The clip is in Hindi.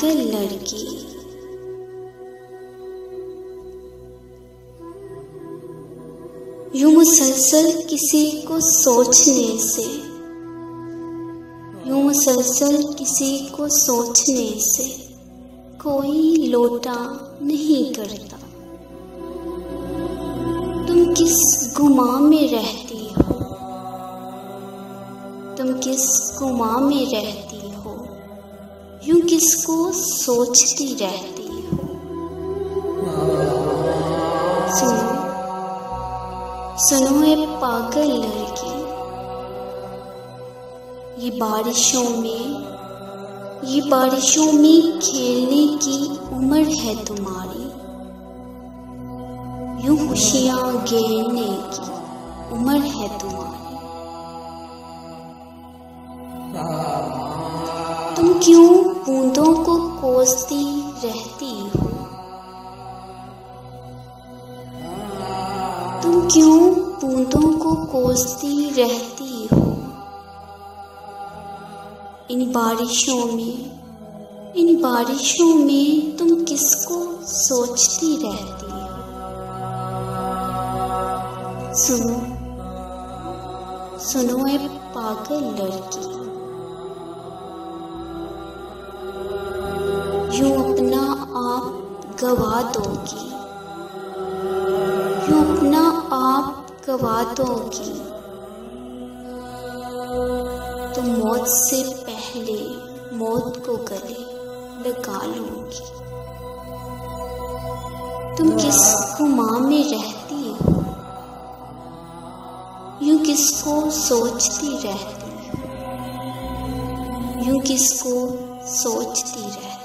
पागल लड़की। यूं मुसलसल किसी को सोचने से, यूं मुसलसल किसी को सोचने से कोई लोटा नहीं करता। तुम किस गुमा में रहती हो, तुम किस गुमा में रहती हो, यूं किसको सोचती रहती हो। सुनो सुनो ए पागल लड़की, ये बारिशों में खेलने की उम्र है तुम्हारी। यूं खुशियां गिनने की उम्र है तुम्हारी। तुम क्यों बूंदों को कोसती रहती हो, तुम क्यों बूंदों को कोसती रहती हो। इन बारिशों में तुम किसको सोचती रहती हो। सुनो सुनो ए पागल लड़की, यूं अपना आप गवा दोगी, यूं अपना आप गवा दोगी तो मौत से पहले मौत को गले लगा लूंगी। तुम किस गुमा में रहती हो, यूं किसको सोचती रहती हो, यूं किसको सोचती रहती हो।